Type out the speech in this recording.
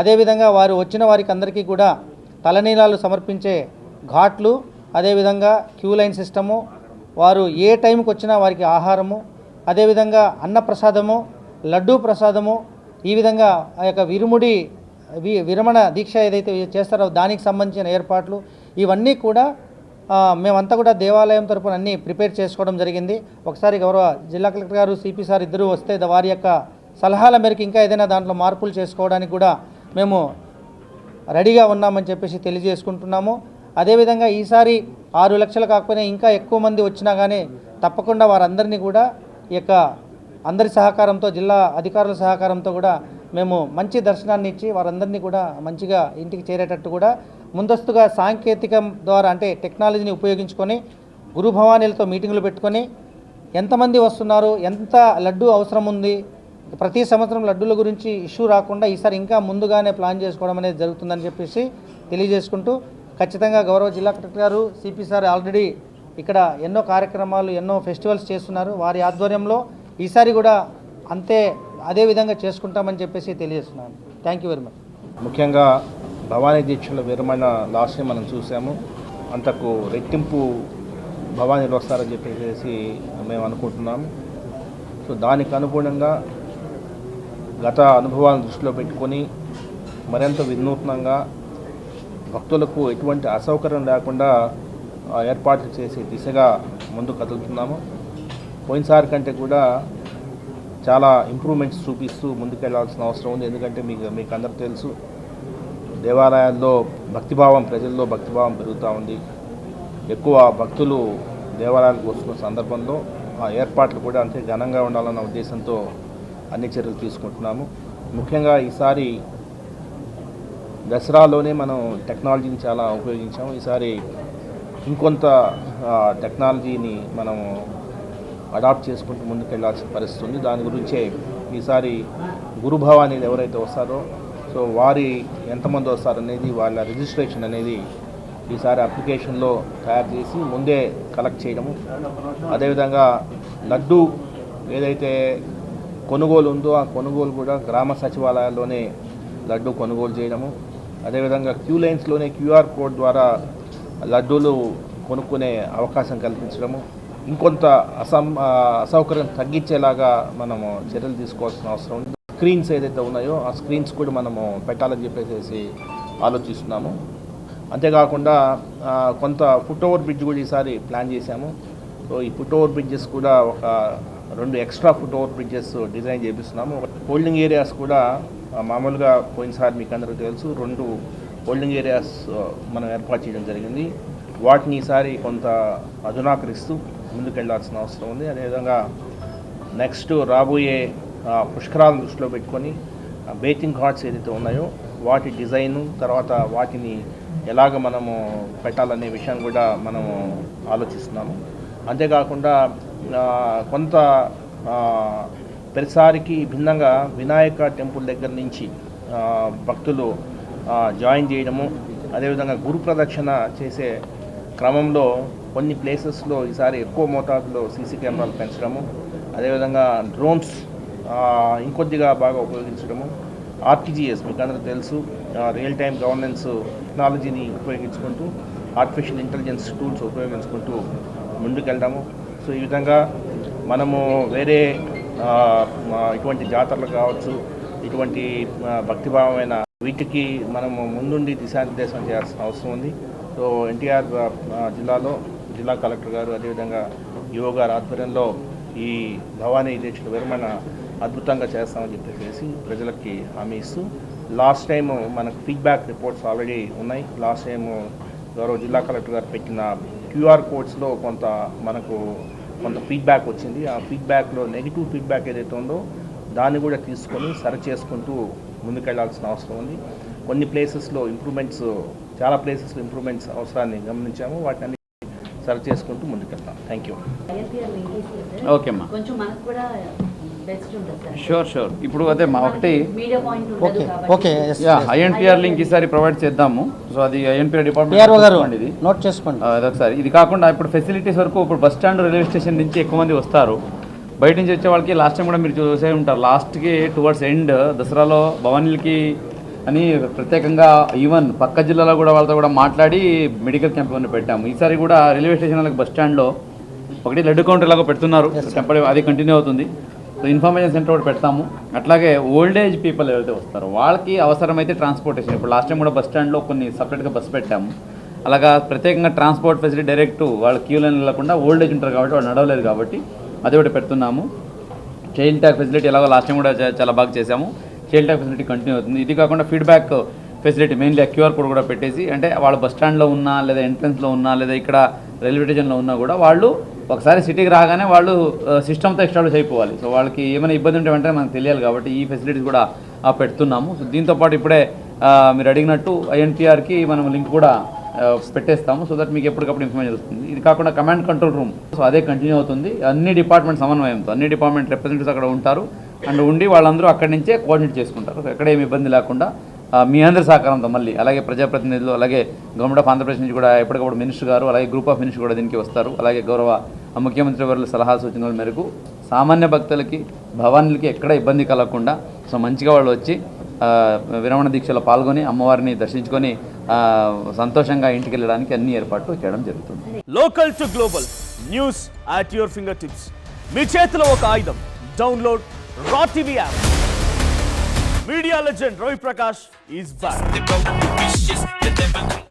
అదేవిధంగా వారు వచ్చిన వారికి అందరికీ కూడా తలనీలాలు సమర్పించే ఘాట్లు, అదేవిధంగా క్యూ లైన్ సిస్టము, వారు ఏ టైంకి వచ్చినా వారికి ఆహారము, అదేవిధంగా అన్నప్రసాదము, లడ్డూ ప్రసాదము, ఈ విధంగా ఆ యొక్క విరమణ దీక్ష ఏదైతే చేస్తారో దానికి సంబంధించిన ఏర్పాట్లు ఇవన్నీ కూడా మేమంతా కూడా దేవాలయం తరపున అన్నీ ప్రిపేర్ చేసుకోవడం జరిగింది. ఒకసారి గౌరవ జిల్లా కలెక్టర్ గారు, సిపి సార్ ఇద్దరూ వస్తే వారి యొక్క సలహాల మేరకు ఇంకా ఏదైనా దాంట్లో మార్పులు చేసుకోవడానికి కూడా మేము రెడీగా ఉన్నామని చెప్పేసి తెలియజేసుకుంటున్నాము. అదేవిధంగా ఈసారి 6 లక్షలు కాకపోయినా ఇంకా ఎక్కువ మంది వచ్చినా కానీ తప్పకుండా వారందరినీ కూడా ఈ యొక్క అందరి సహకారంతో, జిల్లా అధికారుల సహకారంతో కూడా మేము మంచి దర్శనాన్ని ఇచ్చి వారందరినీ కూడా మంచిగా ఇంటికి చేరేటట్టు కూడా ముందస్తుగా సాంకేతికం ద్వారా అంటే టెక్నాలజీని ఉపయోగించుకొని గురు భవానీలతో మీటింగులు పెట్టుకొని ఎంతమంది వస్తున్నారు, ఎంత లడ్డు అవసరం ఉంది, ప్రతి సంవత్సరం లడ్డూల గురించి ఇష్యూ రాకుండా ఈసారి ఇంకా ముందుగానే ప్లాన్ చేసుకోవడం అనేది జరుగుతుందని చెప్పేసి తెలియజేసుకుంటూ, ఖచ్చితంగా గౌరవ జిల్లా కలెక్టర్ గారు, సిపి సార్ ఆల్రెడీ ఇక్కడ ఎన్నో కార్యక్రమాలు, ఎన్నో ఫెస్టివల్స్ చేస్తున్నారు. వారి ఆధ్వర్యంలో ఈసారి కూడా అదే విధంగా చేసుకుంటామని చెప్పేసి తెలియజేస్తున్నాను. Thank you very much. ముఖ్యంగా భవానీ దీక్షల విరమణ లాస్ట్ మనం చూసాము. అంతకు రెట్టింపు భవానీలు వస్తారని చెప్పేసి మేము అనుకుంటున్నాము. సో దానికి అనుగుణంగా గత అనుభవాలను దృష్టిలో పెట్టుకొని మరింత వినూత్నంగా భక్తులకు ఎటువంటి అసౌకర్యం లేకుండా ఏర్పాట్లు చేసే దిశగా ముందు కదులుతున్నాము. పోయినసారి కంటే కూడా చాలా ఇంప్రూవ్మెంట్స్ చూపిస్తూ ముందుకెళ్లాల్సిన అవసరం ఉంది. ఎందుకంటే మీకు అందరికీ తెలుసు, దేవాలయాల్లో భక్తిభావం, ప్రజల్లో భక్తిభావం పెరుగుతూ ఉంది. ఎక్కువ భక్తులు దేవాలయాలకు వస్తున్న సందర్భంలో ఆ ఏర్పాట్లు కూడా అంతే ఘనంగా ఉండాలన్న ఉద్దేశంతో అన్ని చర్యలు తీసుకుంటున్నాము. ముఖ్యంగా ఈసారి దసరాలోనే మనం టెక్నాలజీని చాలా ఉపయోగించాము. ఈసారి ఇంకొంత టెక్నాలజీని మనము అడాప్ట్ చేసుకుంటూ ముందుకెళ్లాల్సిన పరిస్థితి ఉంది. దాని గురించే ఈసారి గురుభవానీలు ఎవరైతే వస్తారో సో వారి ఎంతమంది వస్తారనేది, వాళ్ళ రిజిస్ట్రేషన్ అనేది ఈసారి అప్లికేషన్లో తయారు చేసి ముందే కలెక్ట్ చేయడము, అదేవిధంగా లడ్డు ఏదైతే కొనుగోలు ఉందో ఆ కొనుగోలు కూడా గ్రామ సచివాలయాల్లోనే లడ్డు కొనుగోలు చేయడము, అదేవిధంగా క్యూ లైన్స్లోనే క్యూఆర్ కోడ్ ద్వారా లడ్డూలు కొనుక్కునే అవకాశం కల్పించడము, ఇంకొంత అసౌకర్యం తగ్గించేలాగా మనము చర్యలు తీసుకోవాల్సిన అవసరం ఉంది. స్క్రీన్స్ ఏదైతే ఉన్నాయో ఆ స్క్రీన్స్ కూడా మనము పెట్టాలని చెప్పేసి ఆలోచిస్తున్నాము. అంతేకాకుండా కొంత ఫుట్ ఓవర్ బ్రిడ్జ్ కూడా ఈసారి ప్లాన్ చేశాము. సో ఈ ఫుట్ ఓవర్ బ్రిడ్జెస్ కూడా ఒక 2 extra foot over bridges design చేపిస్తున్నాము. హోల్డింగ్ ఏరియాస్ కూడా మామూలుగా పోయినసారి మీకు అందరికీ తెలుసు 2 హోల్డింగ్ ఏరియాస్ మనం ఏర్పాటు చేయడం జరిగింది. వాటిని ఈసారి కొంత అధునాకరిస్తూ ముందుకెళ్లాల్సిన అవసరం ఉంది. అదేవిధంగా నెక్స్ట్ రాబోయే పుష్కరాలను దృష్టిలో పెట్టుకొని బేతింగ్ ఘాట్స్ ఏదైతే ఉన్నాయో వాటి డిజైను, తర్వాత వాటిని ఎలాగ మనము పెట్టాలనే విషయాన్ని కూడా మనము ఆలోచిస్తున్నాము. అంతేకాకుండా కొంత ప్రతిసారికి భిన్నంగా వినాయక టెంపుల్ దగ్గర నుంచి భక్తులు జాయిన్ చేయడము, అదేవిధంగా గురు ప్రదక్షిణ చేసే క్రమంలో కొన్ని ప్లేసెస్లో ఈసారి ఎక్కువ మోతాదులో సీసీ కెమెరాలు పెంచడము, అదేవిధంగా డ్రోన్స్ ఇంకొద్దిగా బాగా ఉపయోగించడము, ఆర్టీజీఎస్ మీకు అందరూ తెలుసు, రియల్ టైమ్ గవర్నెన్స్ టెక్నాలజీని ఉపయోగించుకుంటూ ఆర్టిఫిషియల్ ఇంటెలిజెన్స్ టూల్స్ ఉపయోగించుకుంటూ ముందుకెళ్దాము. సో ఈ విధంగా మనము వేరే ఇటువంటి జాతరలు కావచ్చు, ఇటువంటి భక్తిభావమైన వీటికి మనము ముందుండి దిశానిర్దేశం చేయాల్సిన అవసరం ఉంది. సో ఎన్టీఆర్ జిల్లాలో జిల్లా కలెక్టర్ గారు, అదేవిధంగా యువ గారి ఆధ్వర్యంలో ఈ భవానీ దీక్షల విరమణ అద్భుతంగా చేస్తామని చెప్పేసి ప్రజలకి హామీ ఇస్తూ, లాస్ట్ టైము మనకు ఫీడ్బ్యాక్ రిపోర్ట్స్ ఆల్రెడీ ఉన్నాయి. లాస్ట్ టైము గౌరవ జిల్లా కలెక్టర్ గారు పెట్టిన క్యూఆర్ కోడ్స్లో కొంత ఫీడ్బ్యాక్ వచ్చింది. ఆ ఫీడ్బ్యాక్లో నెగిటివ్ ఫీడ్బ్యాక్ ఏదైతే ఉందో దాన్ని కూడా తీసుకొని సరి చేసుకుంటూ ముందుకెళ్లాల్సిన అవసరం ఉంది. కొన్ని ప్లేసెస్లో ఇంప్రూవ్మెంట్స్, చాలా ప్లేసెస్లో ఇంప్రూవ్మెంట్స్ అవసరాన్ని గమనించాము. వాటిని సరి చేసుకుంటూ ముందుకెళ్తాం. Thank you. ఓకే అమ్మా, షూర్. ఇప్పుడు అదే మా ఒకటి ఐఎన్పిఆర్ లింక్ ఈసారి ప్రొవైడ్ చేద్దాము. సో అది ఐఎన్పిఆర్ డిపార్ట్మెంట్ ఇది నోట్ చేసుకోండి. అదొకసారి. ఇది కాకుండా ఇప్పుడు ఫెసిలిటీస్ వరకు ఇప్పుడు బస్ స్టాండ్, రైల్వే స్టేషన్ నుంచి ఎక్కువ మంది వస్తారు. బయట నుంచి వచ్చే వాళ్ళకి లాస్ట్ టైం కూడా మీరు చూసే ఉంటారు, లాస్ట్కి టువర్డ్స్ ఎండ్ దసరాలో భవానీలకి అని ప్రత్యేకంగా ఈవెన్ పక్క జిల్లాలో కూడా వాళ్ళతో కూడా మాట్లాడి మెడికల్ క్యాంప్ అని పెట్టాము. ఈసారి కూడా రైల్వే స్టేషన్లకు బస్ స్టాండ్లో ఒకటి లడ్డు కౌంటర్ లాగా పెడుతున్నారు, టెంపరీ అది కంటిన్యూ అవుతుంది. సో ఇన్ఫర్మేషన్ సెంటర్ ఒకటి పెడతాము. అట్లాగే ఓల్డ్ ఏజ్ పీపుల్ ఎవరైతే వస్తారో వాళ్ళకి అవసరమైతే ట్రాన్స్పోర్టేషన్, ఇప్పుడు లాస్ట్ టైం కూడా బస్ స్టాండ్లో కొన్ని సపరేట్గా బస్సు పెట్టాము. అలాగా ప్రత్యేకంగా ట్రాన్స్పోర్ట్ ఫెసిలిటీ డైరెక్ట్ వాళ్ళు క్యూ లైన్ వెళ్ళకుండా ఓల్డ్ ఏజ్ ఉంటారు కాబట్టి వాళ్ళు నడవలేదు కాబట్టి అది ఒకటి పెడుతున్నాము. చైల్డ్ ట్యాగ్ ఫెసిలిటీ ఎలాగో లాస్ట్ టైం కూడా చాలా బాగా చేశాము. చైల్డ్ ట్యాగ్ ఫెసిలిటీ కంటిన్యూ అవుతుంది. ఇది కాకుండా feedback facility mainly QR code కూడా పెట్టేసి, అంటే వాళ్ళు బస్ స్టాండ్లో ఉన్నా లేదా ఎంట్రన్స్లో ఉన్నా లేదా ఇక్కడ రైల్వే స్టేషన్లో ఉన్నా కూడా వాళ్ళు ఒకసారి సిటీకి రాగానే వాళ్ళు సిస్టమ్తో ఎస్టాబ్లిష్ అయిపోవాలి. సో వాళ్ళకి ఏమైనా ఇబ్బంది ఉంటే వెంటనే మనకు తెలియాలి కాబట్టి ఈ ఫెసిలిటీస్ కూడా పెడుతున్నాము. సో దీంతోపాటు ఇప్పుడే మీరు అడిగినట్టు ఐఎన్పిఆర్కి మనం లింక్ కూడా పెట్టేస్తాము. సో దట్ మీకు ఎప్పటికప్పుడు ఇన్ఫర్మేషన్ వస్తుంది. ఇది కాకుండా కమాండ్ కంట్రోల్ రూమ్, సో అదే కంటిన్యూ అవుతుంది. అన్ని డిపార్ట్మెంట్ సమన్వయంతో అన్ని డిపార్ట్మెంట్ రిప్రజెంటేటివ్స్ అక్కడ ఉంటారు అండ్ ఉండి వాళ్ళందరూ అక్కడి నుంచే కోఆర్డినేట్ చేసుకుంటారు. సో ఎక్కడ ఏమి ఇబ్బంది లేకుండా మీ అందరి సహకారంతో మళ్ళీ అలాగే ప్రజాప్రతినిధులు అలాగే గవర్నమెంట్ ఆఫ్ ఆంధ్రప్రదేశ్ నుంచి కూడా ఎప్పటికప్పుడు మినిస్టర్ గారు అలాగే గ్రూప్ ఆఫ్ మినిస్టర్ కూడా దీనికి వస్తారు. అలాగే గౌరవ ముఖ్యమంత్రి వారి సలహా సూచనల మేరకు సామాన్య భక్తులకి భవానీలకి ఎక్కడ ఇబ్బంది కలగకుండా సో మంచిగా వాళ్ళు వచ్చి విరమణ దీక్షలో పాల్గొని అమ్మవారిని దర్శించుకొని సంతోషంగా ఇంటికి వెళ్ళడానికి అన్ని ఏర్పాట్లు చేయడం జరుగుతుంది. Local to global news at your finger tips. మీ చేతిలో ఒక ఆయుధం. Download Raw TV app. Media legend Ravi Prakash is back.